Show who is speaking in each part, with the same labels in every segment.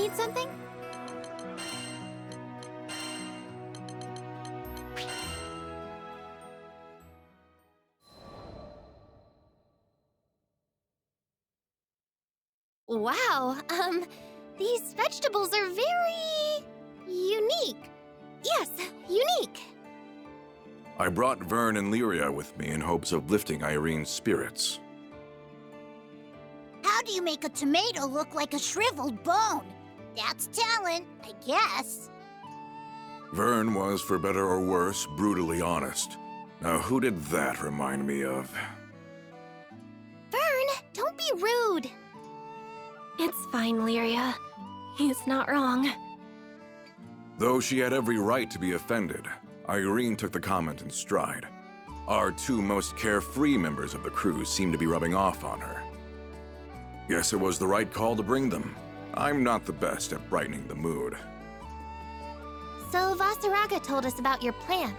Speaker 1: need something? Wow, these vegetables are very unique. Yes, unique.
Speaker 2: I brought Vern and Lyria with me in hopes of lifting Irene's spirits.
Speaker 3: How do you make a tomato look like a shriveled bone? That's talent, I guess.
Speaker 2: Vern was, for better or worse, brutally honest. Now, who did that remind me of?
Speaker 1: Vern, don't be rude.
Speaker 4: It's fine, Lyria. He's not wrong.
Speaker 2: Though she had every right to be offended, Irene took the comment in stride. Our two most carefree members of the crew seemed to be rubbing off on her. Guess it was the right call to bring them. I'm not the best at brightening the mood.
Speaker 1: So Vasaraga told us about your plants.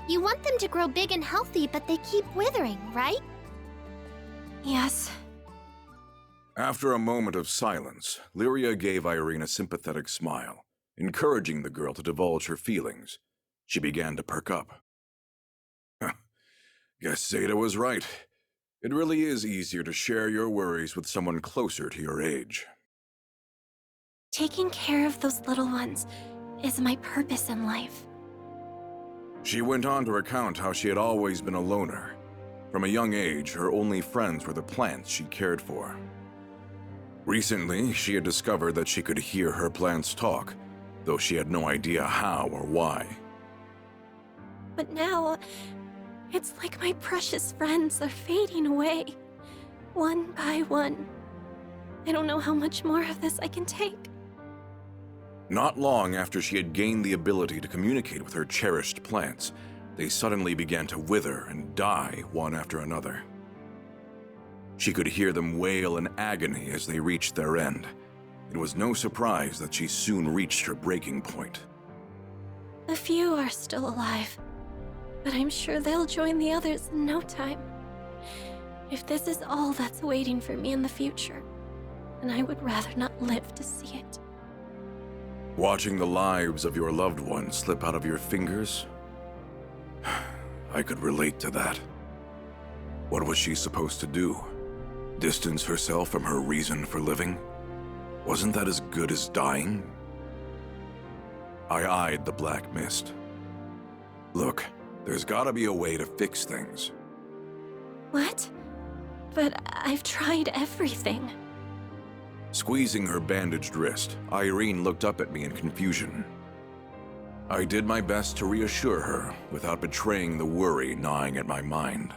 Speaker 1: You want them to grow big and healthy, but they keep withering, right?
Speaker 4: Yes.
Speaker 2: After a moment of silence, Lyria gave Irene a sympathetic smile, encouraging the girl to divulge her feelings. She began to perk up. Guess Zeta was right. It really is easier to share your worries with someone closer to your age.
Speaker 4: Taking care of those little ones is my purpose in life.
Speaker 2: She went on to recount how she had always been a loner. From a young age, her only friends were the plants she cared for. Recently, she had discovered that she could hear her plants talk, though she had no idea how or why.
Speaker 4: But now, it's like my precious friends are fading away, one by one. I don't know how much more of this I can take.
Speaker 2: Not long after she had gained the ability to communicate with her cherished plants, they suddenly began to wither and die one after another. She could hear them wail in agony as they reached their end. It was no surprise that she soon reached her breaking point.
Speaker 4: A few are still alive, but I'm sure they'll join the others in no time. If this is all that's waiting for me in the future, then I would rather not live to see it.
Speaker 2: Watching the lives of your loved ones slip out of your fingers? I could relate to that. What was she supposed to do? Distance herself from her reason for living? Wasn't that as good as dying? I eyed the black mist. Look, there's gotta be a way to fix things.
Speaker 4: What? But I've tried everything.
Speaker 2: Squeezing her bandaged wrist, Irene looked up at me in confusion. I did my best to reassure her without betraying the worry gnawing at my mind.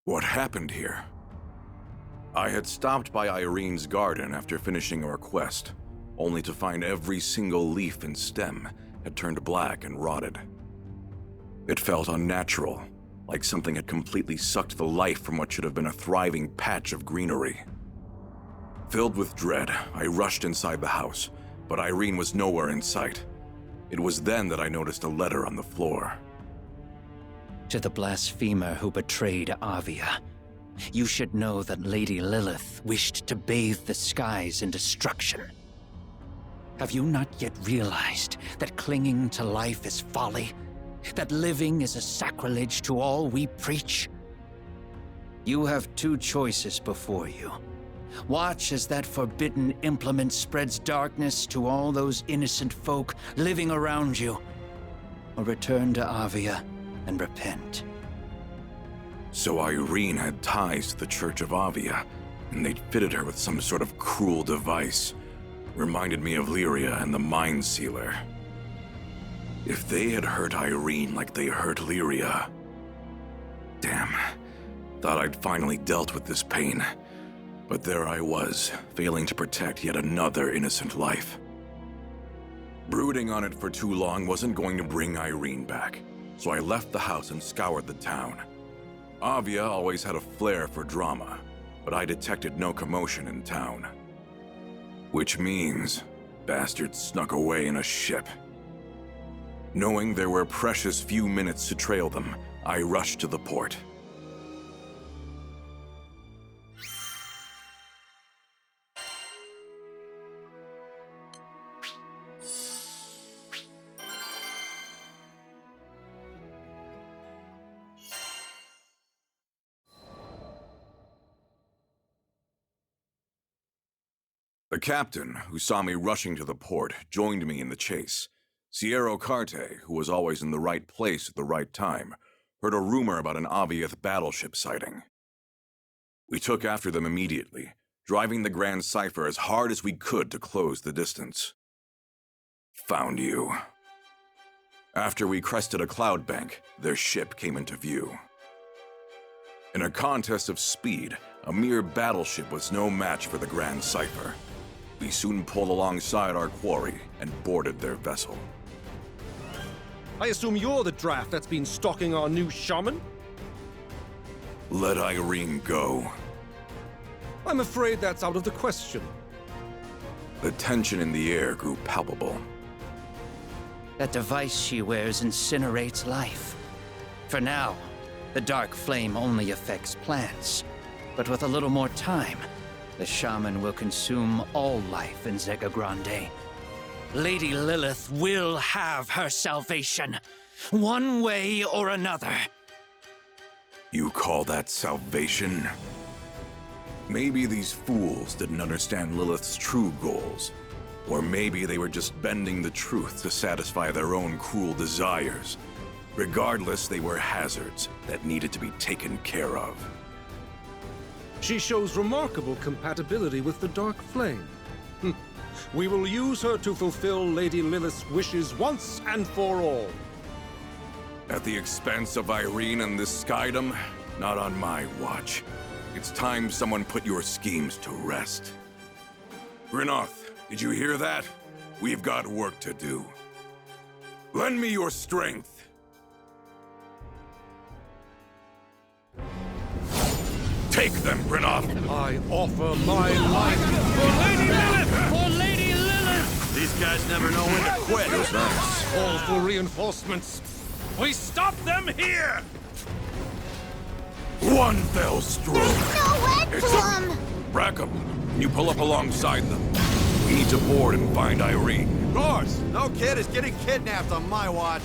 Speaker 2: What happened here? I had stopped by Irene's garden after finishing our quest, only to find every single leaf and stem had turned black and rotted. It felt unnatural, like something had completely sucked the life from what should have been a thriving patch of greenery. Filled with dread, I rushed inside the house, but Irene was nowhere in sight. It was then that I noticed a letter on the floor.
Speaker 5: To the blasphemer who betrayed Avia, you should know that Lady Lilith wished to bathe the skies in destruction. Have you not yet realized that clinging to life is folly? That living is a sacrilege to all we preach? You have two choices before you. Watch as that forbidden implement spreads darkness to all those innocent folk living around you, or return to Avia and repent.
Speaker 2: So Irene had ties to the Church of Avia, and they'd fitted her with some sort of cruel device. Reminded me of Lyria and the Mind Sealer. If they had hurt Irene like they hurt Lyria... Damn, thought I'd finally dealt with this pain. But there I was, failing to protect yet another innocent life. Brooding on it for too long wasn't going to bring Irene back, so I left the house and scoured the town. Avia always had a flair for drama, but I detected no commotion in town. Which means bastard snuck away in a ship. Knowing there were precious few minutes to trail them, I rushed to the port. The captain, who saw me rushing to the port, joined me in the chase. Sierra Carte, who was always in the right place at the right time, heard a rumor about an Aviath battleship sighting. We took after them immediately, driving the Grand Cipher as hard as we could to close the distance. Found you. After we crested a cloud bank, their ship came into view. In a contest of speed, a mere battleship was no match for the Grand Cipher. We soon pulled alongside our quarry and boarded their vessel.
Speaker 6: I assume you're the draft that's been stalking our new shaman?
Speaker 2: Let Irene go.
Speaker 6: I'm afraid that's out of the question.
Speaker 2: The tension in the air grew palpable.
Speaker 5: That device she wears incinerates life. For now, the dark flame only affects plants. But with a little more time, the shaman will consume all life in Zega Grande. Lady Lilith will have her salvation, one way or another.
Speaker 2: You call that salvation? Maybe these fools didn't understand Lilith's true goals. Or maybe they were just bending the truth to satisfy their own cruel desires. Regardless, they were hazards that needed to be taken care of.
Speaker 6: She shows remarkable compatibility with the Dark Flame. We will use her to fulfill Lady Lilith's wishes once and for all.
Speaker 2: At the expense of Irene and this Skydom? Not on my watch. It's time someone put your schemes to rest. Grinoth, did you hear that? We've got work to do. Lend me your strength. Take them, Grinoth!
Speaker 6: I offer my life for Lady Lilith!
Speaker 5: For Lady Lilith!
Speaker 7: These guys never know when to quit.
Speaker 6: Call for reinforcements.
Speaker 7: We stop them here!
Speaker 2: One fell stroke!
Speaker 3: No end to
Speaker 2: It's
Speaker 3: them!
Speaker 2: Rackham, can you pull up alongside them? We need to board and find Irene.
Speaker 7: Of course! No kid is getting kidnapped on my watch.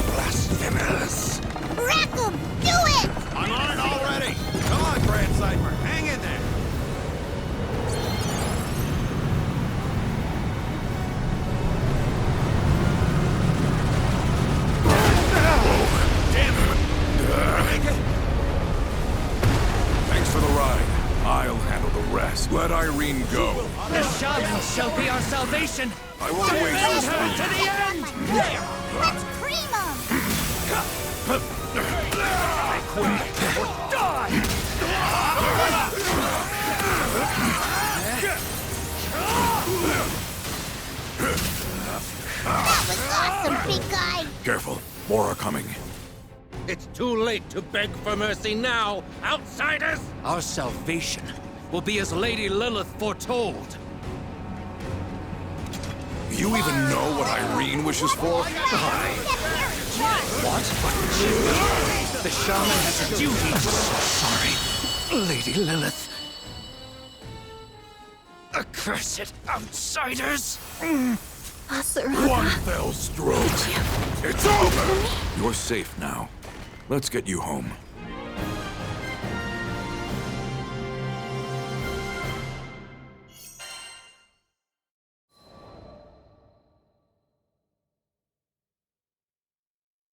Speaker 2: Blasphemous!
Speaker 3: Rackham, do it!
Speaker 7: I'm on it already! Come on, Grand Cipher, hang in there!
Speaker 2: Thanks for the ride. I'll handle the rest. Let Irene go.
Speaker 5: The shaman shall be our salvation!
Speaker 2: I won't
Speaker 5: Defend
Speaker 2: waste
Speaker 5: her
Speaker 2: this
Speaker 5: to the end!
Speaker 3: Let's cream them! That was awesome, big guy!
Speaker 2: Careful, more are coming.
Speaker 6: It's too late to beg for mercy now, outsiders!
Speaker 5: Our salvation will be as Lady Lilith foretold.
Speaker 2: You even know what Irene wishes for?
Speaker 5: What? The shaman has a duty to... Sorry, Lady Lilith. Accursed outsiders!
Speaker 4: Asaruga.
Speaker 2: One fell stroke. It's over! You're safe now. Let's get you home.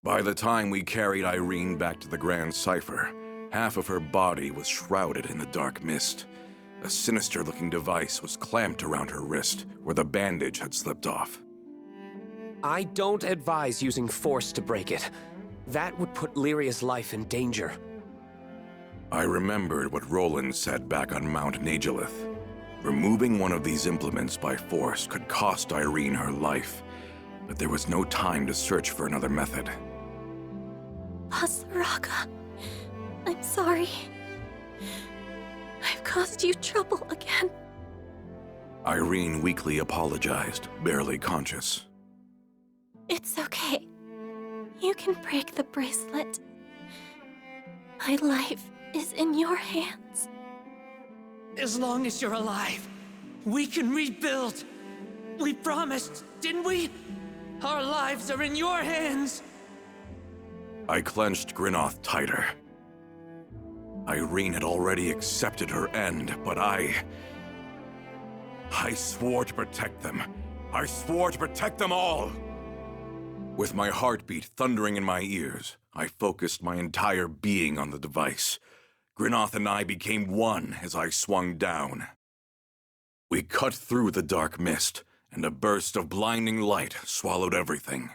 Speaker 2: By the time we carried Irene back to the Grand Cipher, half of her body was shrouded in the dark mist. A sinister-looking device was clamped around her wrist, where the bandage had slipped off.
Speaker 8: I don't advise using force to break it. That would put Lyria's life in danger.
Speaker 2: I remembered what Roland said back on Mount Nagilith. Removing one of these implements by force could cost Irene her life, but there was no time to search for another method.
Speaker 4: Basaraga, I'm sorry. I've caused you trouble again.
Speaker 2: Irene weakly apologized, barely conscious.
Speaker 4: It's okay. You can break the bracelet. My life is in your hands.
Speaker 5: As long as you're alive, we can rebuild. We promised, didn't we? Our lives are in your hands.
Speaker 2: I clenched Grynoth tighter. Irene had already accepted her end, but I swore to protect them. I swore to protect them all! With my heartbeat thundering in my ears, I focused my entire being on the device. Grynoth and I became one as I swung down. We cut through the dark mist, and a burst of blinding light swallowed everything.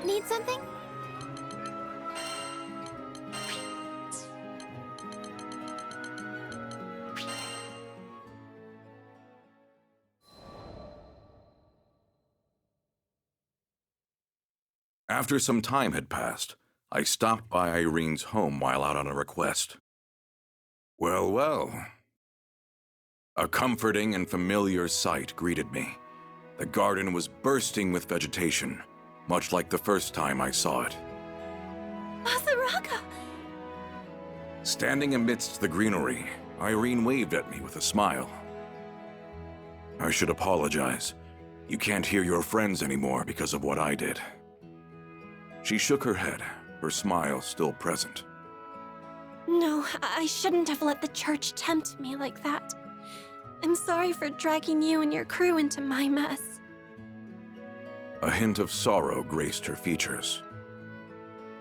Speaker 1: Need something?
Speaker 2: After some time had passed, I stopped by Irene's home while out on a request. Well, well. A comforting and familiar sight greeted me. The garden was bursting with vegetation, much like the first time I saw it.
Speaker 4: Basaraga!
Speaker 2: Standing amidst the greenery, Irene waved at me with a smile. I should apologize. You can't hear your friends anymore because of what I did. She shook her head, her smile still present.
Speaker 4: No, I shouldn't have let the church tempt me like that. I'm sorry for dragging you and your crew into my mess.
Speaker 2: A hint of sorrow graced her features.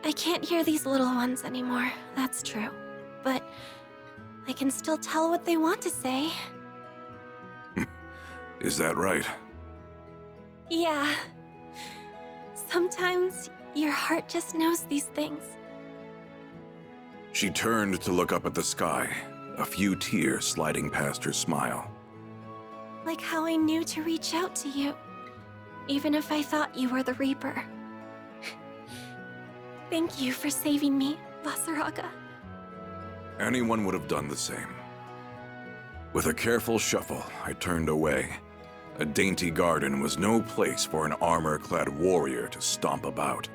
Speaker 4: I can't hear these little ones anymore, that's true. But I can still tell what they want to say.
Speaker 2: Is that right?
Speaker 4: Yeah. Sometimes your heart just knows these things.
Speaker 2: She turned to look up at the sky, a few tears sliding past her smile.
Speaker 4: Like how I knew to reach out to you, even if I thought you were the Reaper. Thank you for saving me, Basaraga.
Speaker 2: Anyone would have done the same. With a careful shuffle, I turned away. A dainty garden was no place for an armor-clad warrior to stomp about.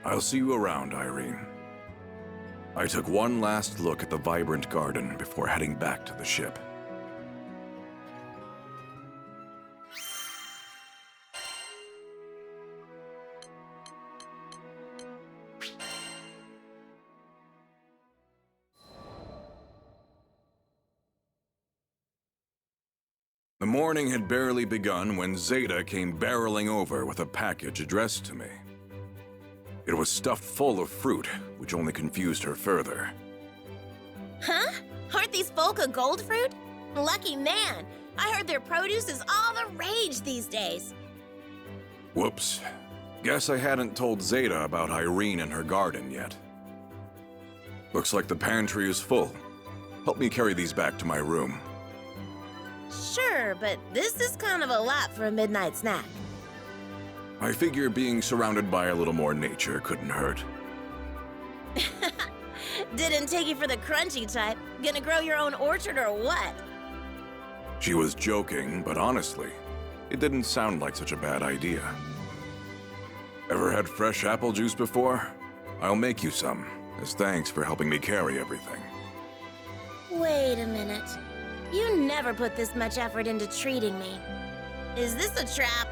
Speaker 2: I'll see you around, Irene. I took one last look at the vibrant garden before heading back to the ship. The morning had barely begun when Zeta came barreling over with a package addressed to me. It was stuffed full of fruit, which only confused her further.
Speaker 9: Huh? Aren't these Volca gold fruit? Lucky man! I heard their produce is all the rage these days.
Speaker 2: Whoops. Guess I hadn't told Zeta about Irene and her garden yet. Looks like the pantry is full. Help me carry these back to my room.
Speaker 9: Sure, but this is kind of a lot for a midnight snack.
Speaker 2: I figure being surrounded by a little more nature couldn't hurt.
Speaker 9: Didn't take you for the crunchy type. Gonna grow your own orchard or what?
Speaker 2: She was joking, but honestly, it didn't sound like such a bad idea. Ever had fresh apple juice before? I'll make you some, as thanks for helping me carry everything.
Speaker 9: Wait a minute. You never put this much effort into treating me. Is this a trap?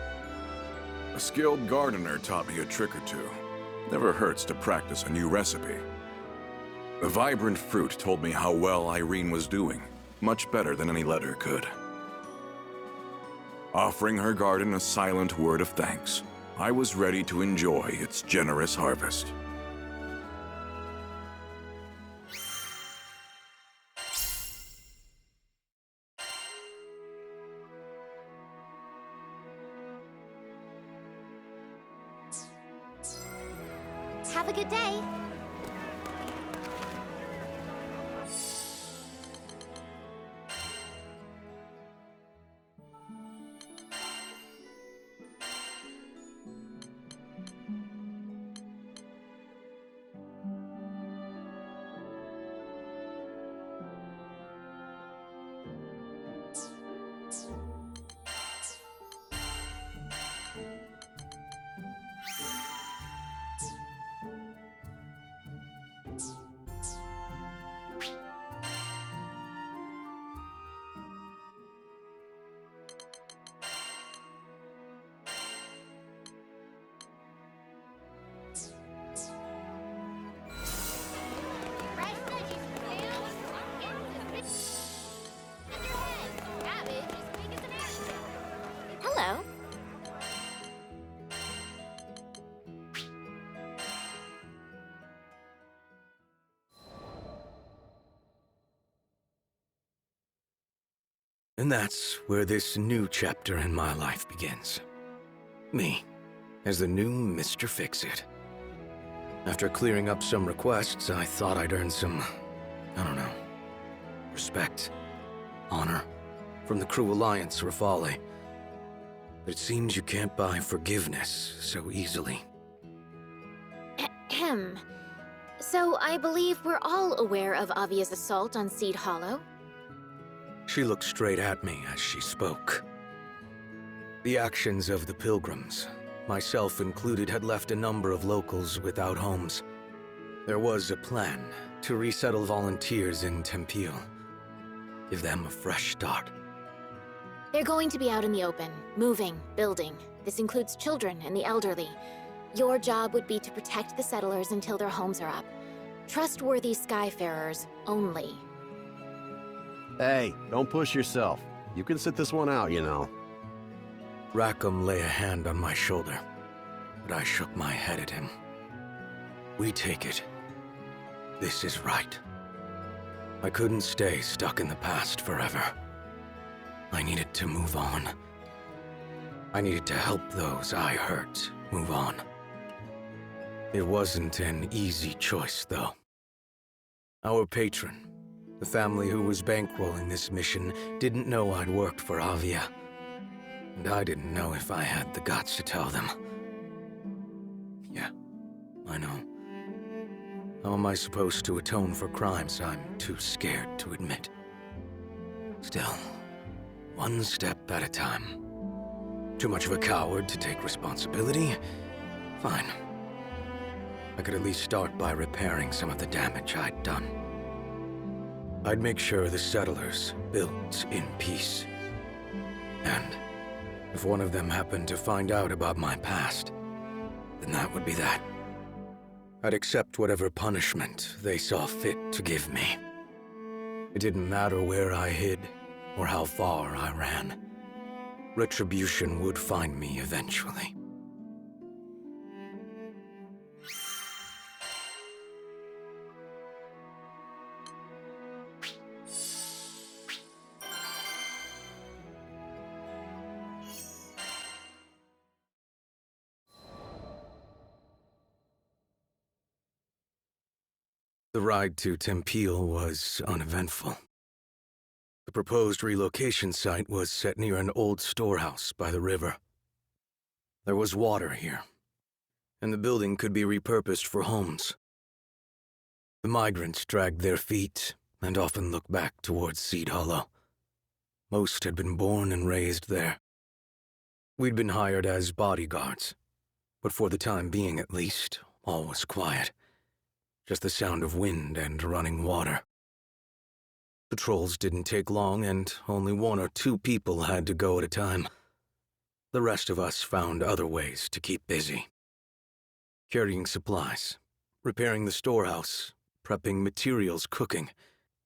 Speaker 2: A skilled gardener taught me a trick or two. Never hurts to practice a new recipe. The vibrant fruit told me how well Irene was doing, much better than any letter could. Offering her garden a silent word of thanks, I was ready to enjoy its generous harvest.
Speaker 1: Have a good day.
Speaker 9: Hello.
Speaker 10: And that's where this new chapter in my life begins. Me, as the new Mr. Fix-It. After clearing up some requests, I thought I'd earn some, I don't know, respect, honor, from the crew alliance Rafale. But it seems you can't buy forgiveness so easily.
Speaker 11: Ahem. So I believe we're all aware of Avia's assault on Seed Hollow.
Speaker 10: She looked straight at me as she spoke. The actions of the pilgrims, myself included, had left a number of locals without homes. There was a plan to resettle volunteers in Tempio. Give them a fresh start.
Speaker 11: They're going to be out in the open, moving, building. This includes children and the elderly. Your job would be to protect the settlers until their homes are up. Trustworthy Skyfarers only.
Speaker 7: Hey, don't push yourself. You can sit this one out, you know.
Speaker 10: Rackham lay a hand on my shoulder, but I shook my head at him. We take it. This is right. I couldn't stay stuck in the past forever. I needed to move on. I needed to help those I hurt move on. It wasn't an easy choice, though. Our patron, the family who was bankrolling this mission, didn't know I'd worked for Avia. And I didn't know if I had the guts to tell them. Yeah, I know. How am I supposed to atone for crimes I'm too scared to admit? Still, one step at a time. Too much of a coward to take responsibility? Fine. I could at least start by repairing some of the damage I'd done. I'd make sure the settlers built in peace. And if one of them happened to find out about my past, then that would be that. I'd accept whatever punishment they saw fit to give me. It didn't matter where I hid or how far I ran. Retribution would find me eventually. ride to Tempeal was uneventful. The proposed relocation site was set near an old storehouse by the river. There was water here, and the building could be repurposed for homes. The migrants dragged their feet and often looked back towards Seed Hollow. Most had been born and raised there. We'd been hired as bodyguards, but for the time being at least, all was quiet. Just the sound of wind and running water. Patrols didn't take long, and only 1 or 2 people had to go at a time. The rest of us found other ways to keep busy. Carrying supplies, repairing the storehouse, prepping materials, cooking.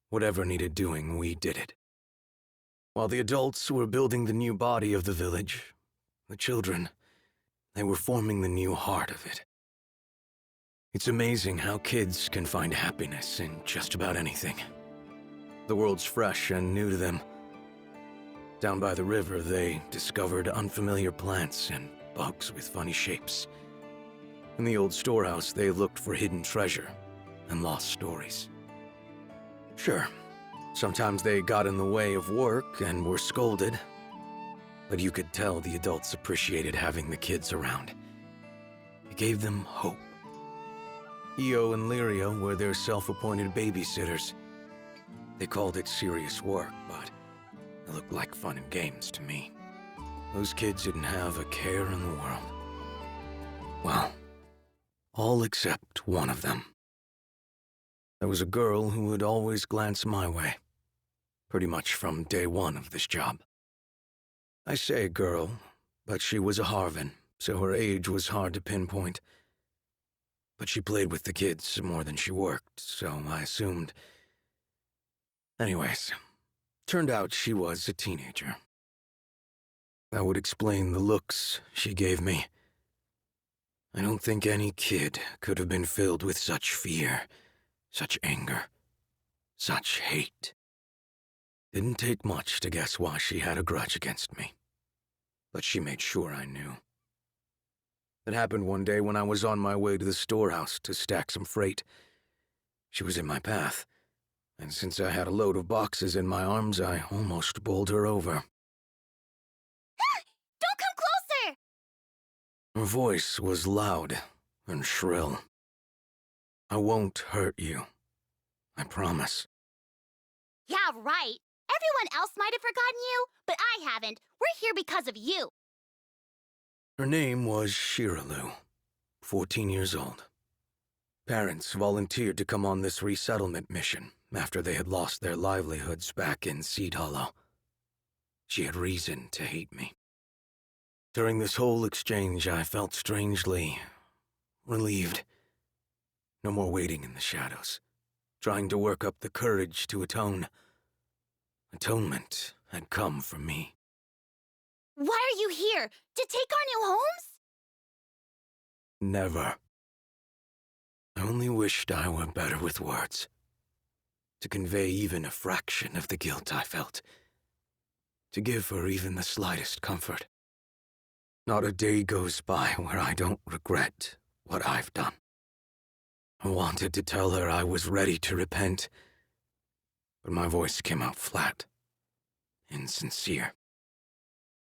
Speaker 10: Whatever needed doing, we did it. While the adults were building the new body of the village, the children, they were forming the new heart of it. It's amazing how kids can find happiness in just about anything. The world's fresh and new to them. Down by the river, they discovered unfamiliar plants and bugs with funny shapes. In the old storehouse, they looked for hidden treasure and lost stories. Sure, sometimes they got in the way of work and were scolded, but you could tell the adults appreciated having the kids around. It gave them hope. Io and Lyria were their self-appointed babysitters. They called it serious work, but it looked like fun and games to me. Those kids didn't have a care in the world. Well, all except one of them. There was a girl who would always glance my way, pretty much from day one of this job. I say girl, but she was a Harvin, so her age was hard to pinpoint. But she played with the kids more than she worked, so I assumed. Anyways, turned out she was a teenager. That would explain the looks she gave me. I don't think any kid could have been filled with such fear, such anger, such hate. Didn't take much to guess why she had a grudge against me. But she made sure I knew. It happened one day when I was on my way to the storehouse to stack some freight. She was in my path, and since I had a load of boxes in my arms, I almost bowled her over.
Speaker 1: Don't come closer!
Speaker 10: Her voice was loud and shrill. I won't hurt you. I promise.
Speaker 3: Yeah, right. Everyone else might have forgotten you, but I haven't. We're here because of you.
Speaker 10: Her name was Shiralu, 14 years old. Parents volunteered to come on this resettlement mission after they had lost their livelihoods back in Seed Hollow. She had reason to hate me. During this whole exchange, I felt strangely relieved. No more waiting in the shadows, trying to work up the courage to atone. Atonement had come for me.
Speaker 3: Why are you here? To take our new homes?
Speaker 10: Never. I only wished I were better with words. To convey even a fraction of the guilt I felt. To give her even the slightest comfort. Not a day goes by where I don't regret what I've done. I wanted to tell her I was ready to repent, but my voice came out flat, insincere.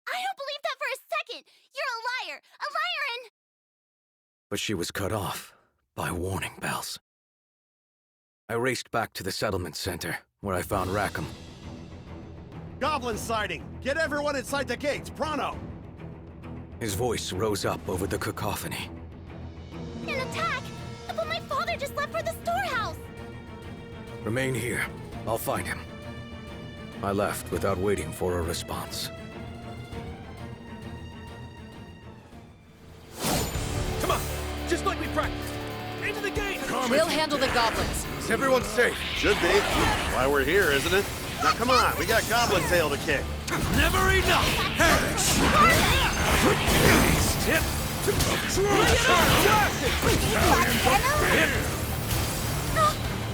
Speaker 3: I don't believe that for a second! You're a liar! A liar and...
Speaker 10: But she was cut off by warning bells. I raced back to the settlement center, where I found Rackham.
Speaker 7: Goblin sighting! Get everyone inside the gates, pronto!
Speaker 10: His voice rose up over the cacophony.
Speaker 3: An attack! But my father just left for the storehouse!
Speaker 10: Remain here. I'll find him. I left without waiting for a response.
Speaker 8: Come on! Just like we practiced! Into the gate!
Speaker 12: We'll handle the goblins.
Speaker 10: Is everyone safe?
Speaker 7: Should be. Why we're here, isn't it? Now come on, we got Goblin Tail to kick.
Speaker 8: Never enough! Step to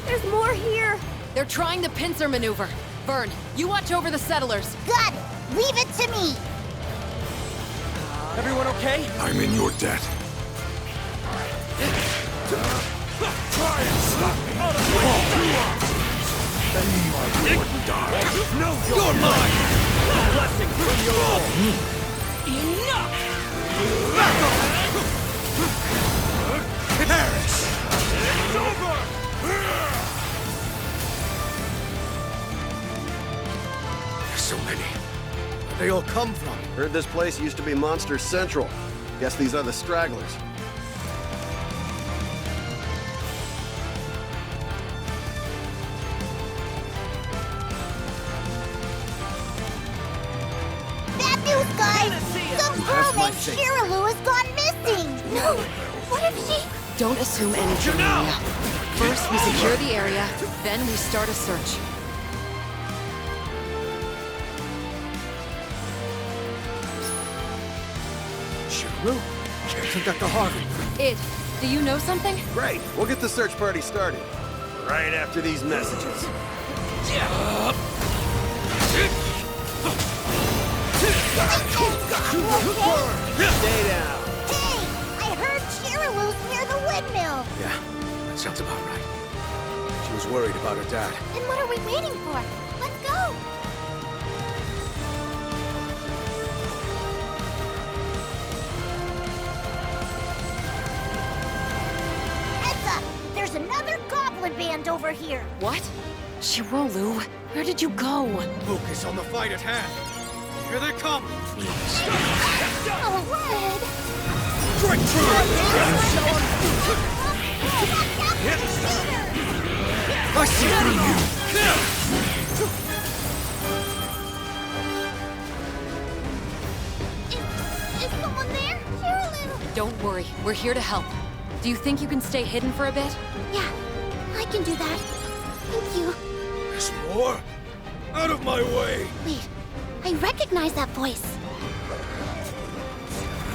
Speaker 11: There's more here!
Speaker 12: They're trying the pincer maneuver. Vern, you watch over the settlers.
Speaker 3: Got it! Leave it to me!
Speaker 8: Everyone okay?
Speaker 2: I'm in your debt.
Speaker 8: Try and stop me! Out of my No, you're mine! A blessing from your own! Enough! Back off! Perish! It's over!
Speaker 10: There's so many. Where'd they all come from?
Speaker 7: Heard this place used to be Monster Central. Guess these are the stragglers.
Speaker 3: Bad news, guys! Some girl named Shiralu has gone missing! No! What if she...
Speaker 12: Don't assume anything, Maria. First, we secure the area, then we start a search.
Speaker 10: Shiralu? Isn't that the Harvey?
Speaker 12: Id, do you know something?
Speaker 7: Great, we'll get the search party started. Right after these messages. Stay down.
Speaker 3: Hey! I heard Shiralu's near the windmill!
Speaker 10: Yeah, that sounds about right. She was worried about her dad.
Speaker 3: Then what are we waiting for? Let's go! Heads up! There's another goblin band over here!
Speaker 12: What? Shirolu, where did you go?
Speaker 10: Focus on the fight at hand. Here they come.
Speaker 3: Oh, Red!
Speaker 10: Strike true. I see through
Speaker 3: Is someone there? Shiralu!
Speaker 12: Don't worry, we're here to help. Do you think you can stay hidden for a bit?
Speaker 3: Yeah, I can do that. Thank you.
Speaker 10: There's more. Out of my way.
Speaker 3: Wait, I recognize that voice.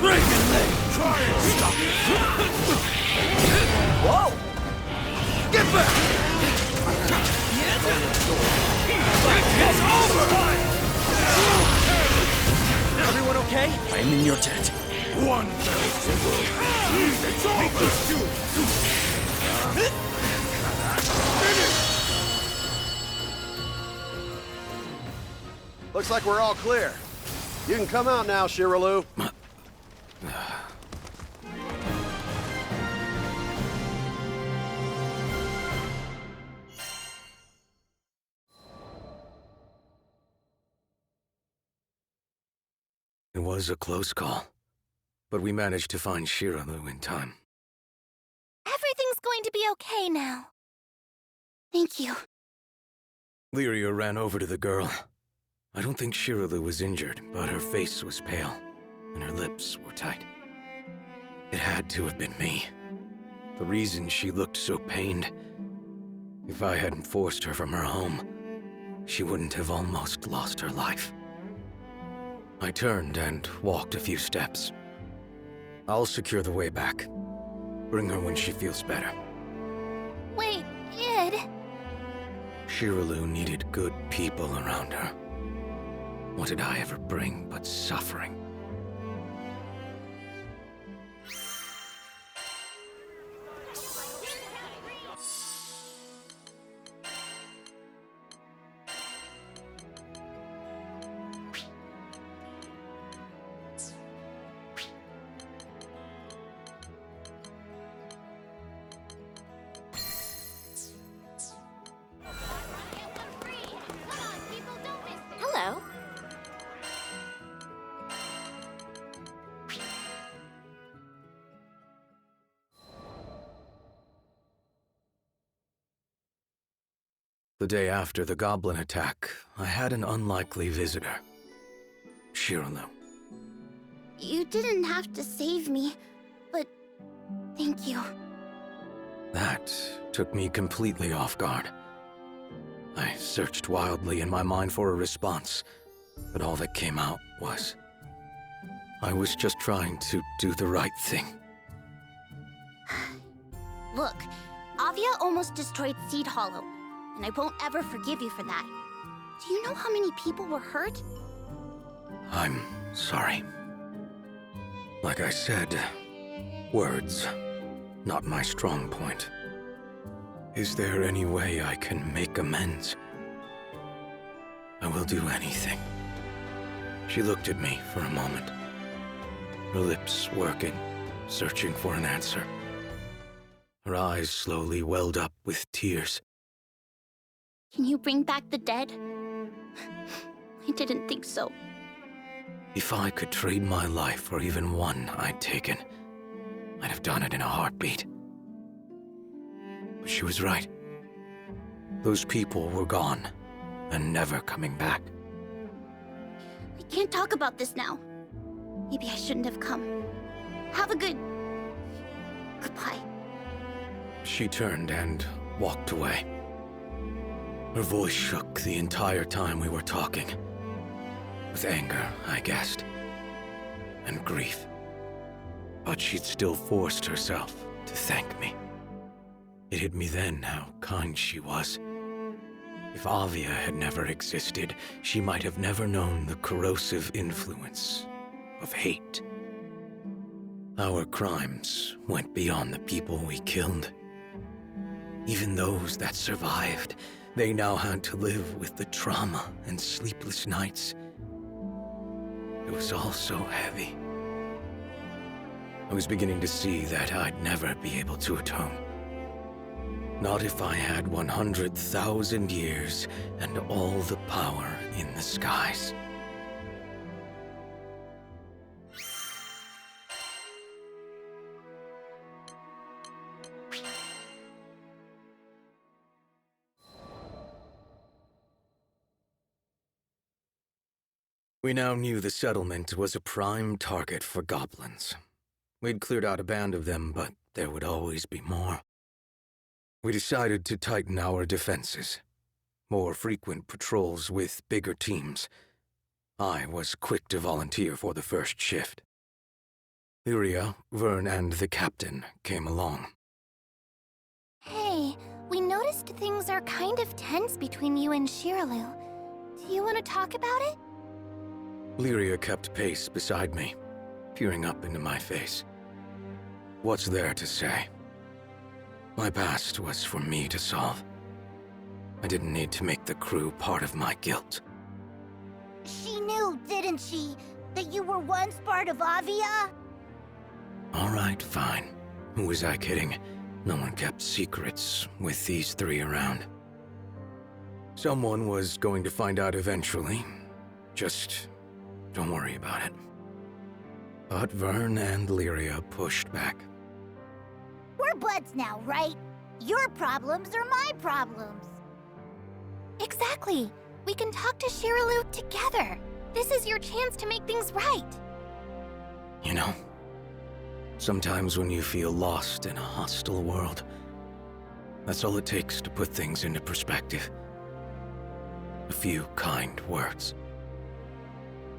Speaker 10: Break it, leg. Try and stop it. Whoa! Get back! It's over!
Speaker 8: Everyone okay?
Speaker 10: I'm in your tent.
Speaker 8: One very simple. It's
Speaker 7: Looks like we're all clear. You can come out now, Shiralu.
Speaker 10: It was a close call, but we managed to find Shiralu in time.
Speaker 1: Everything's going to be okay now. Thank you.
Speaker 10: Lyria ran over to the girl. I don't think Shiralu was injured, but her face was pale, and her lips were tight. It had to have been me. The reason she looked so pained. If I hadn't forced her from her home, she wouldn't have almost lost her life. I turned and walked a few steps. I'll secure the way back. Bring her when she feels better.
Speaker 1: Wait, Id.
Speaker 10: Shiralu needed good people around her. What did I ever bring but suffering?
Speaker 3: Hello.
Speaker 10: The day after the goblin attack, I had an unlikely visitor. Shiralu.
Speaker 3: You didn't have to save me, but thank you.
Speaker 10: That took me completely off guard. I searched wildly in my mind for a response, but all that came out was... I was just trying to do the right thing.
Speaker 3: Look, Avia almost destroyed Seed Hollow, and I won't ever forgive you for that. Do you know how many people were hurt?
Speaker 10: I'm sorry. Like I said, words, not my strong point. Is there any way I can make amends? I will do anything. She looked at me for a moment, her lips working, searching for an answer. Her eyes slowly welled up with tears.
Speaker 3: Can you bring back the dead? I didn't think so.
Speaker 10: If I could trade my life for even one I'd taken, I'd have done it in a heartbeat. But she was right. Those people were gone, and never coming back.
Speaker 3: We can't talk about this now. Maybe I shouldn't have come. Have a good... goodbye.
Speaker 10: She turned and walked away. Her voice shook the entire time we were talking. With anger, I guessed. And grief. But she'd still forced herself to thank me. It hit me then how kind she was. If Avia had never existed, she might have never known the corrosive influence of hate. Our crimes went beyond the people we killed. Even those that survived, they now had to live with the trauma and sleepless nights. It was all so heavy. I was beginning to see that I'd never be able to atone. Not if I had 100,000 years and all the power in the skies. We now knew the settlement was a prime target for goblins. We'd cleared out a band of them, but there would always be more. We decided to tighten our defenses. More frequent patrols with bigger teams. I was quick to volunteer for the first shift. Lyria, Vern, and the captain came along.
Speaker 1: Hey, we noticed things are kind of tense between you and Shiralu. Do you want to talk about it?
Speaker 10: Lyria kept pace beside me, peering up into my face. What's there to say? My past was for me to solve. I didn't need to make the crew part of my guilt.
Speaker 13: She knew, didn't she, that you were once part of Avia?
Speaker 10: All right, fine. Who was I kidding? No one kept secrets with these three around. Someone was going to find out eventually. Just don't worry about it. But Vern and Lyria pushed back.
Speaker 13: We're buds now, right? Your problems are my problems.
Speaker 1: Exactly. We can talk to Shiralu together. This is your chance to make things right.
Speaker 10: You know, sometimes when you feel lost in a hostile world, that's all it takes to put things into perspective. A few kind words.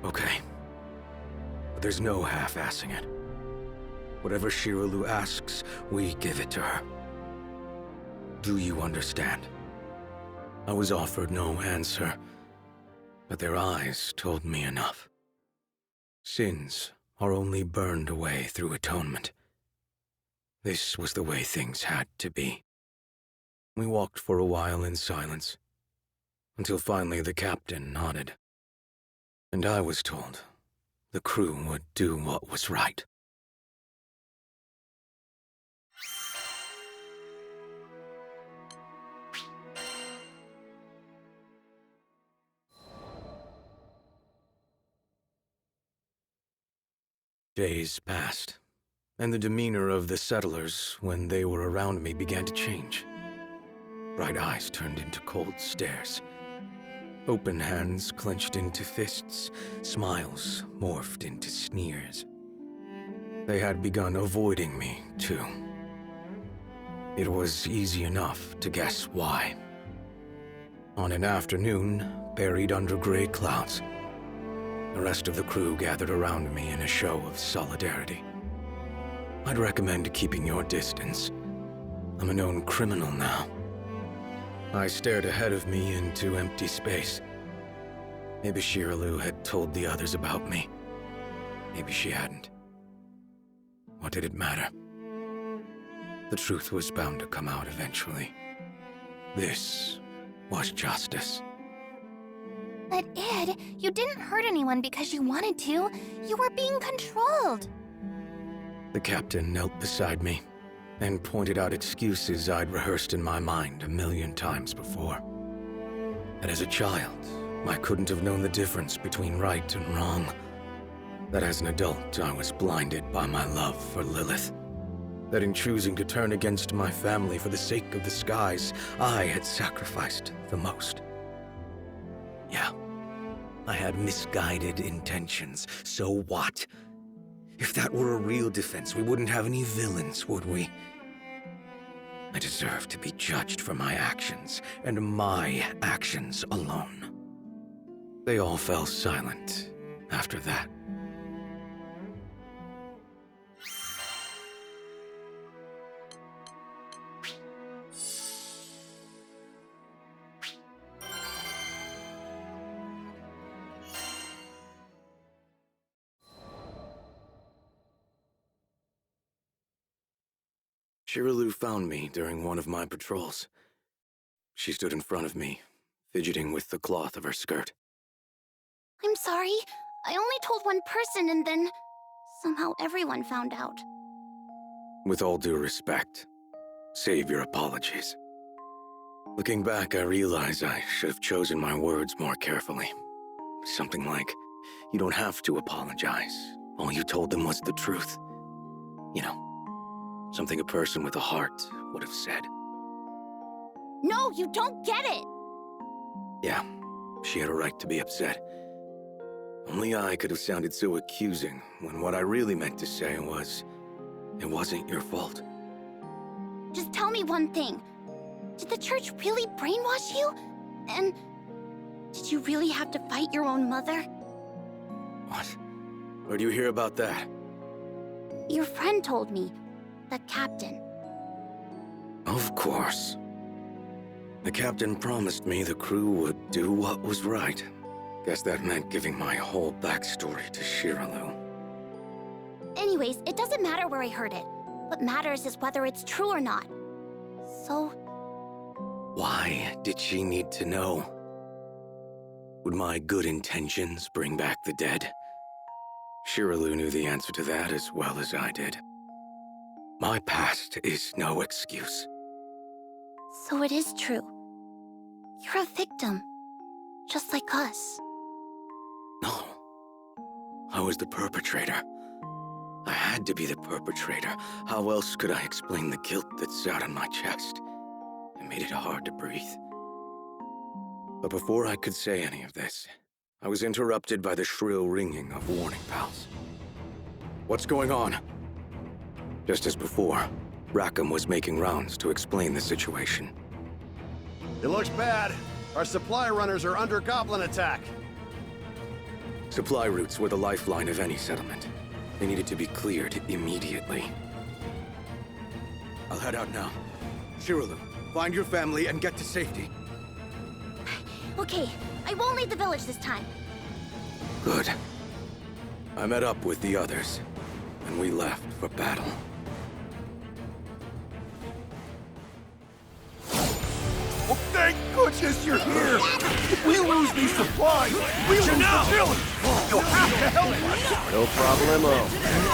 Speaker 10: Okay. But there's no half-assing it. Whatever Shiralu asks, we give it to her. Do you understand? I was offered no answer, but their eyes told me enough. Sins are only burned away through atonement. This was the way things had to be. We walked for a while in silence, until finally the captain nodded. And I was told the crew would do what was right. Days passed, and the demeanor of the settlers when they were around me began to change. Bright eyes turned into cold stares. Open hands clenched into fists, smiles morphed into sneers. They had begun avoiding me, too. It was easy enough to guess why. On an afternoon, buried under gray clouds, the rest of the crew gathered around me in a show of solidarity. I'd recommend keeping your distance. I'm a known criminal now. I stared ahead of me into empty space. Maybe Shiralu had told the others about me. Maybe she hadn't. What did it matter? The truth was bound to come out eventually. This was justice.
Speaker 1: But Id, you didn't hurt anyone because you wanted to. You were being controlled.
Speaker 10: The captain knelt beside me and pointed out excuses I'd rehearsed in my mind 1,000,000 times before. And as a child, I couldn't have known the difference between right and wrong. That as an adult, I was blinded by my love for Lilith. That in choosing to turn against my family for the sake of the skies, I had sacrificed the most. Yeah, I had misguided intentions. So what? If that were a real defense, we wouldn't have any villains, would we? I deserve to be judged for my actions, and my actions alone. They all fell silent after that. Shiraloo found me during one of my patrols. She stood in front of me, fidgeting with the cloth of her skirt.
Speaker 3: I'm sorry. I only told one person and then somehow everyone found out.
Speaker 10: With all due respect, save your apologies. Looking back, I realize I should have chosen my words more carefully. Something like, you don't have to apologize. All you told them was the truth. You know, something a person with a heart would have said.
Speaker 3: No, you don't get it!
Speaker 10: Yeah, she had a right to be upset. Only I could have sounded so accusing when what I really meant to say was, it wasn't your fault.
Speaker 3: Just tell me one thing. Did the church really brainwash you? And did you really have to fight your own mother?
Speaker 10: What? Where do you hear about that?
Speaker 3: Your friend told me. The captain.
Speaker 10: Of course. The captain promised me the crew would do what was right. Guess that meant giving my whole backstory to Shiraloo.
Speaker 3: Anyways, it doesn't matter where I heard it. What matters is whether it's true or not. So...
Speaker 10: why did she need to know? Would my good intentions bring back the dead? Shiraloo knew the answer to that as well as I did. My past is no excuse.
Speaker 3: So it is true. You're a victim. Just like us.
Speaker 10: No. I was the perpetrator. I had to be the perpetrator. How else could I explain the guilt that sat on my chest? It made it hard to breathe. But before I could say any of this, I was interrupted by the shrill ringing of warning bells. What's going on? Just as before, Rackham was making rounds to explain the situation.
Speaker 7: It looks bad. Our supply runners are under goblin attack.
Speaker 10: Supply routes were the lifeline of any settlement. They needed to be cleared immediately. I'll head out now. Shiraloo, find your family and get to safety.
Speaker 3: Okay, I won't leave the village this time.
Speaker 10: Good. I met up with the others, and we left for battle.
Speaker 8: Well, thank goodness you're here! If we lose these supplies, we lose the village! You'll have to help us!
Speaker 7: No problemo.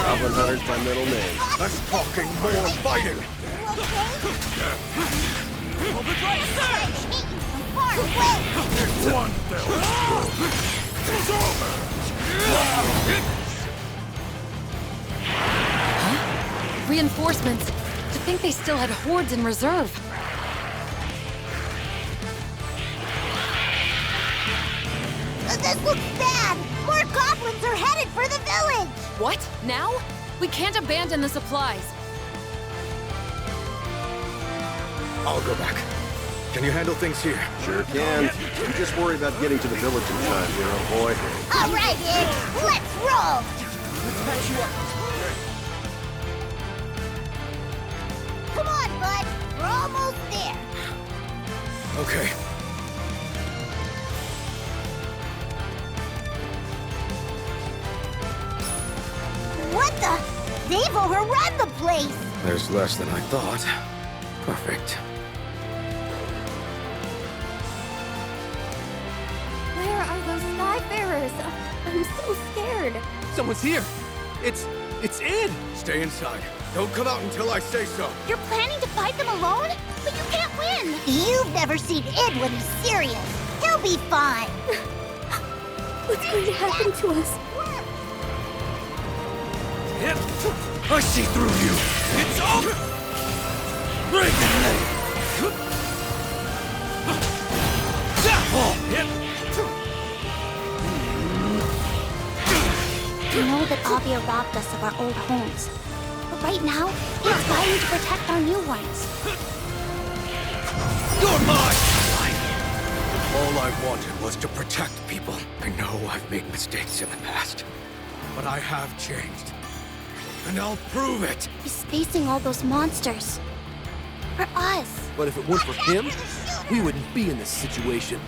Speaker 7: Goblin Hunter's my middle name.
Speaker 8: Less talking, more fighting! One fell swoop. It's over!
Speaker 12: Huh? Reinforcements. To think they still had hordes in reserve.
Speaker 13: This looks bad! More goblins are headed for the village!
Speaker 12: What? Now? We can't abandon the supplies.
Speaker 10: I'll go back. Can you handle things here?
Speaker 7: Sure can. You just worry about getting to the village in time, hero boy.
Speaker 13: All right, Id, let's roll!
Speaker 8: Patch you up.
Speaker 13: Come on, bud. We're almost there.
Speaker 10: Okay.
Speaker 13: What the? They've overrun the place!
Speaker 10: There's less than I thought. Perfect.
Speaker 4: Skyfarers! I'm so scared.
Speaker 8: Someone's here! It's Id!
Speaker 10: Stay inside. Don't come out until I say so.
Speaker 3: You're planning to fight them alone? But you can't win!
Speaker 13: You've never seen Id when he's serious. He'll be fine.
Speaker 4: What's going to happen to us?
Speaker 8: Yep. I see through you! It's over! Break it, Lady!
Speaker 3: You know that Avia robbed us of our old homes. But right now, it's fighting to protect our new ones.
Speaker 8: You're mine!
Speaker 10: All I wanted was to protect people. I know I've made mistakes in the past, but I have changed. And I'll prove it!
Speaker 3: He's facing all those monsters. For us.
Speaker 8: But if it weren't for him, we wouldn't be in this situation.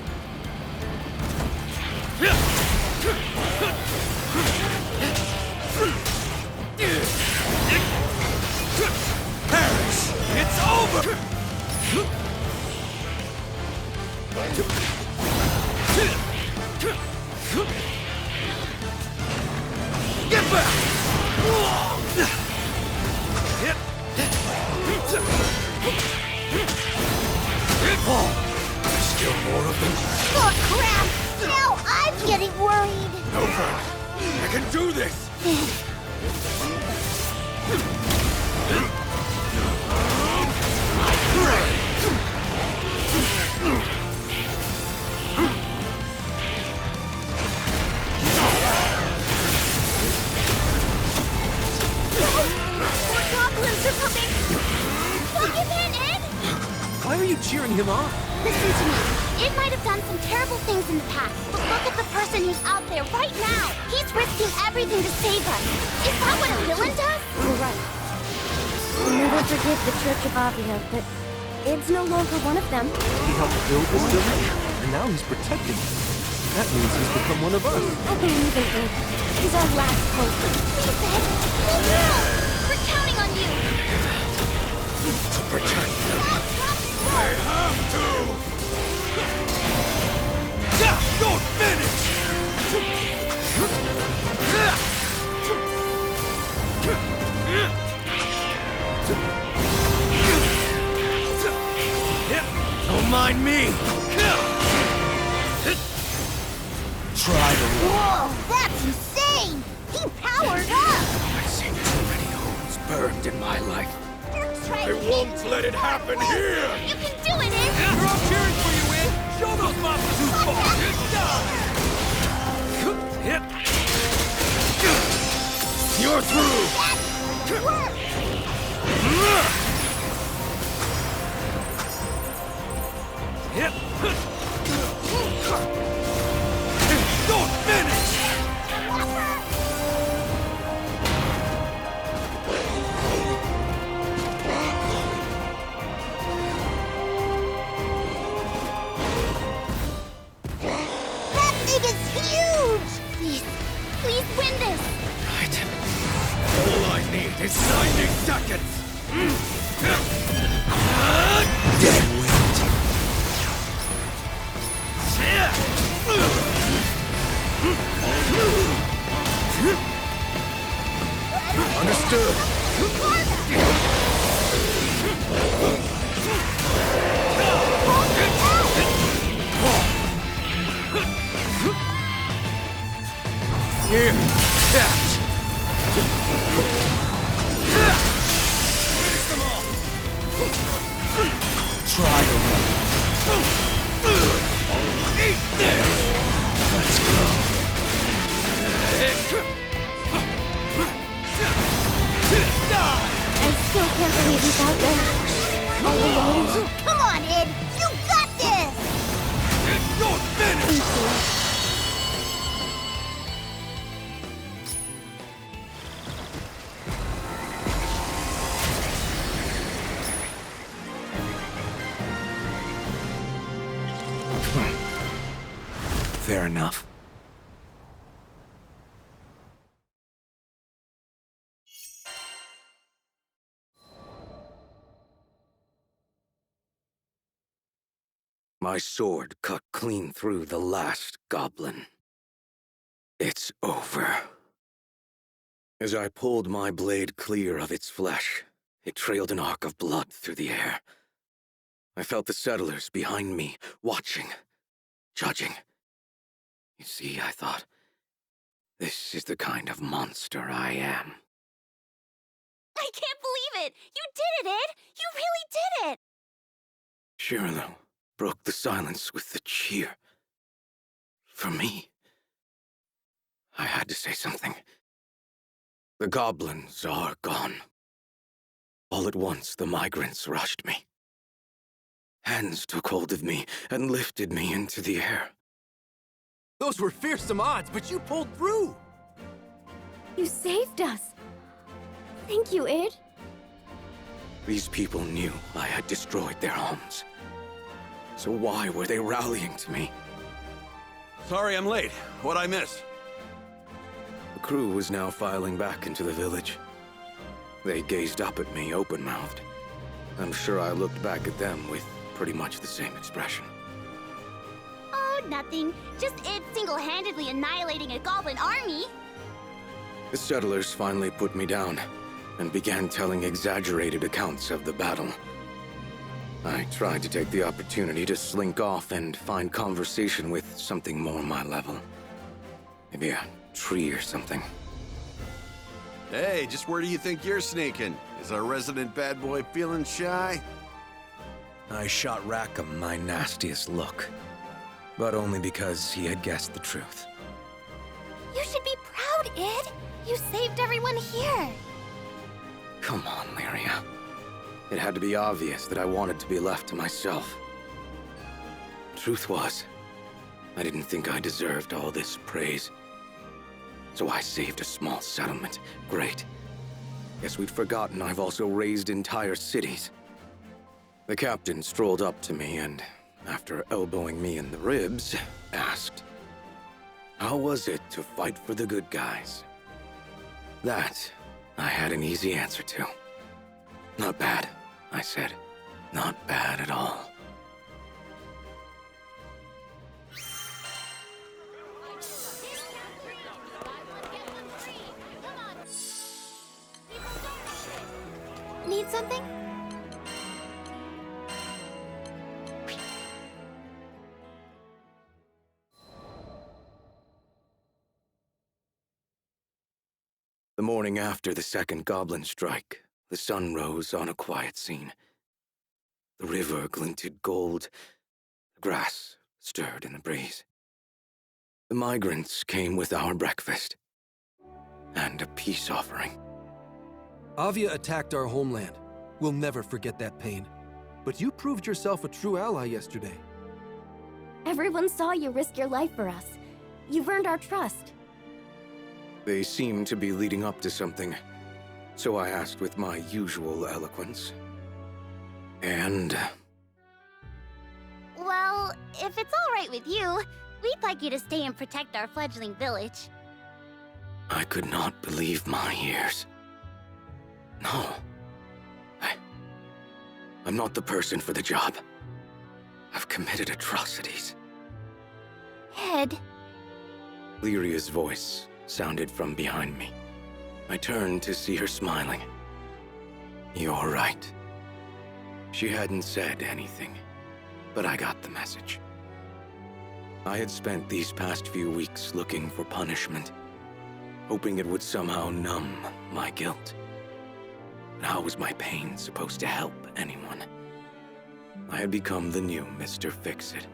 Speaker 8: Perish! It's over! Get back! There's still more of them.
Speaker 13: Oh, crap! Now I'm getting worried.
Speaker 10: Nova, I can do this!
Speaker 3: More goblins are coming! Don't give in, Id!
Speaker 8: Why are you cheering him on?
Speaker 3: Listen to me. Id might have done some terrible things in the past, but look at the person who's out there right now. He's risking everything to save us. Is that what a villain does?
Speaker 4: You're right. We'll never forgive the Church of Avia, but Id's no longer one of them.
Speaker 8: He helped build this village, and now he's protecting it. That means he's become one of us.
Speaker 4: I believe in Id. He's our last hope.
Speaker 3: Please, Id. Pull through! We're counting on you!
Speaker 10: To protect them. I have to!
Speaker 8: You're finished! Don't mind me! Try to
Speaker 13: Whoa, that's insane! He powered up!
Speaker 10: I've seen too many homes burned in my life.
Speaker 13: You're trying
Speaker 10: I
Speaker 13: to
Speaker 10: won't let it happen here!
Speaker 3: You can do it, Id!
Speaker 8: We're all cheering for you, Id! Show those monsters who's boss!
Speaker 10: You're through!
Speaker 13: That worked!
Speaker 8: Don't finish!
Speaker 13: That thing is huge!
Speaker 3: Please, please win this!
Speaker 10: Right. All I need is 90 seconds!
Speaker 8: Dead weight.
Speaker 10: Understood.
Speaker 8: Here, catch. Try to run. Eat this. Let's go.
Speaker 4: I still can't believe he's out there. All alone.
Speaker 13: Come on, Id! You got this!
Speaker 8: Don't finish.
Speaker 4: Thank you.
Speaker 10: Fair enough. My sword cut clean through the last goblin. It's over. As I pulled my blade clear of its flesh, it trailed an arc of blood through the air. I felt the settlers behind me, watching, judging. You see, I thought, this is the kind of monster I am.
Speaker 3: I can't believe it! You did it, Ed! You really did it!
Speaker 10: Shirlow broke the silence with a cheer. For me, I had to say something. The goblins are gone. All at once, the migrants rushed me. Hands took hold of me and lifted me into the air.
Speaker 14: Those were fearsome odds, but you pulled through!
Speaker 11: You saved us. Thank you, Ed.
Speaker 10: These people knew I had destroyed their homes. So why were they rallying to me?
Speaker 7: Sorry I'm late. What'd I miss?
Speaker 10: The crew was now filing back into the village. They gazed up at me open-mouthed. I'm sure I looked back at them with pretty much the same expression.
Speaker 3: Oh, nothing. Just Ed single-handedly annihilating a goblin army.
Speaker 10: The settlers finally put me down and began telling exaggerated accounts of the battle. I tried to take the opportunity to slink off and find conversation with something more my level. Maybe a tree or something.
Speaker 7: Hey, just where do you think you're sneaking? Is our resident bad boy feeling shy?
Speaker 10: I shot Rackham my nastiest look, but only because he had guessed the truth.
Speaker 1: You should be proud, Ed. You saved everyone here.
Speaker 10: Come on, Lyria. It had to be obvious that I wanted to be left to myself. Truth was, I didn't think I deserved all this praise. So I saved a small settlement. Great. Guess we'd forgotten I've also raised entire cities. The captain strolled up to me and, after elbowing me in the ribs, asked, how was it to fight for the good guys? That, I had an easy answer to. Not bad, I said. Not bad at all.
Speaker 1: Need something?
Speaker 10: The morning after the second goblin strike, the sun rose on a quiet scene. The river glinted gold. The grass stirred in the breeze. The migrants came with our breakfast and a peace offering.
Speaker 14: Avia attacked our homeland. We'll never forget that pain. But you proved yourself a true ally yesterday.
Speaker 11: Everyone saw you risk your life for us. You've earned our trust.
Speaker 10: They seemed to be leading up to something, so I asked with my usual eloquence. And...
Speaker 3: Well, if it's all right with you, we'd like you to stay and protect our fledgling village.
Speaker 10: I could not believe my ears. No. I'm not the person for the job. I've committed atrocities.
Speaker 1: Ed.
Speaker 10: Lyria's voice sounded from behind me. I turned to see her smiling. You're right. She hadn't said anything, but I got the message. I had spent these past few weeks looking for punishment, hoping it would somehow numb my guilt. But how was my pain supposed to help anyone? I had become the new Mr. Fix-It.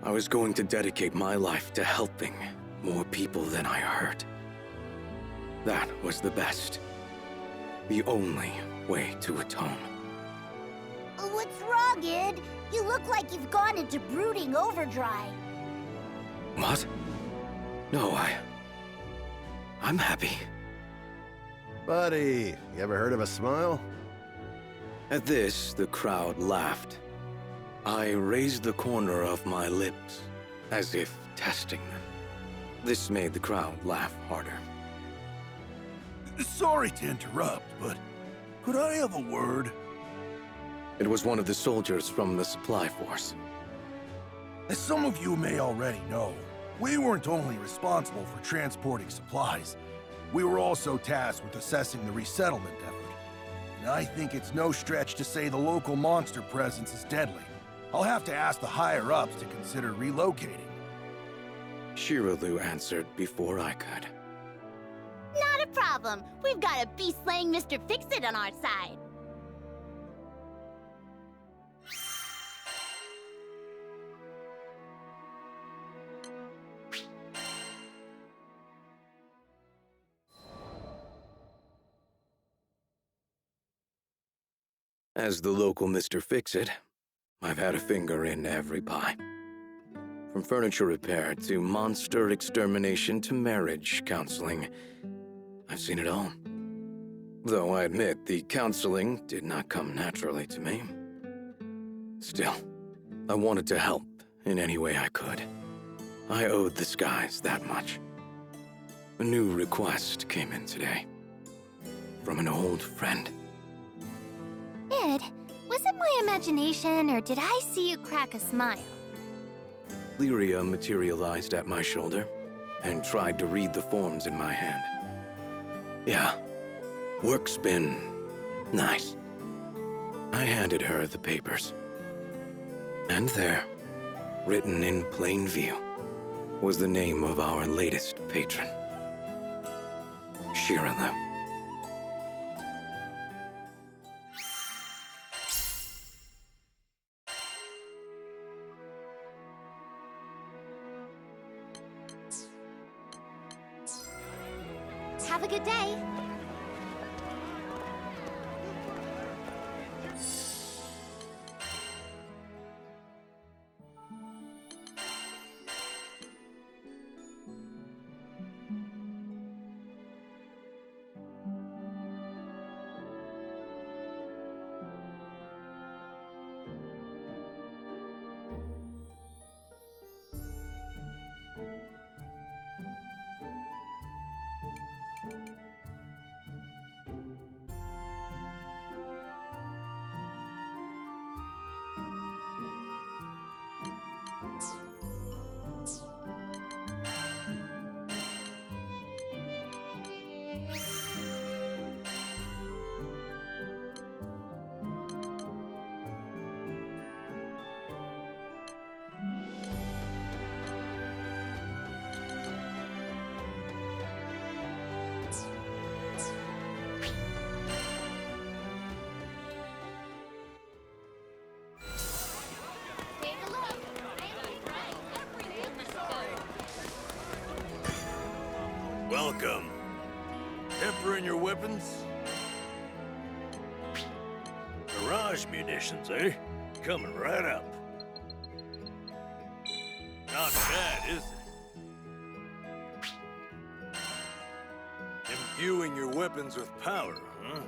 Speaker 10: I was going to dedicate my life to helping more people than I hurt. That was the best. The only way to atone.
Speaker 13: What's wrong, Ed? You look like you've gone into brooding overdrive.
Speaker 10: What? No, I'm happy.
Speaker 7: Buddy, you ever heard of a smile?
Speaker 10: At this, the crowd laughed. I raised the corner of my lips, as if testing them. This made the crowd laugh harder.
Speaker 8: Sorry to interrupt, but could I have a word?
Speaker 10: It was one of the soldiers from the supply force.
Speaker 8: As some of you may already know, We weren't only responsible for transporting supplies, we were also tasked with assessing the resettlement effort. And I think it's no stretch to say the local monster presence is deadly. I'll have to ask the higher-ups to consider relocating.
Speaker 10: Shiraloo answered before I could.
Speaker 3: Not a problem. We've got a beast-slaying Mr. Fix-It on our side.
Speaker 10: As the local Mr. Fix-It, I've had a finger in every pie. From furniture repair to monster extermination to marriage counseling, I've seen it all. Though I admit the counseling did not come naturally to me. Still, I wanted to help in any way I could. I owed the skies that much. A new request came in today. From an old friend.
Speaker 1: Ed, was it my imagination or did I see you crack a smile?
Speaker 10: Lyria materialized at my shoulder and tried to read the forms in my hand. Yeah, work's been nice. I handed her the papers. And there, written in plain view, was the name of our latest patron. Shiraloo.
Speaker 3: Have a good day.
Speaker 8: Welcome. Tempering your weapons?
Speaker 15: Mirage munitions, eh? Coming right up. Not bad, is it?
Speaker 8: Imbuing your weapons with power, huh?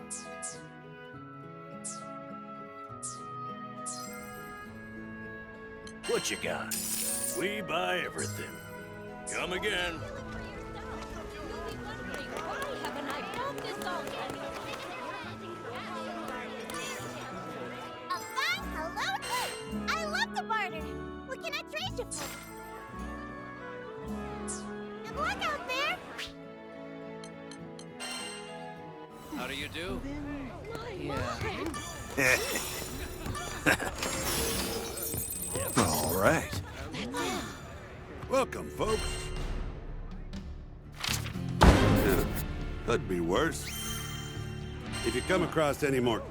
Speaker 15: What you got? We buy everything. Come again.
Speaker 3: I love to barter. What can I trade you for? Good luck out there.
Speaker 5: How do you do?
Speaker 8: All right. Welcome, folks. Could be worse. If you come across any more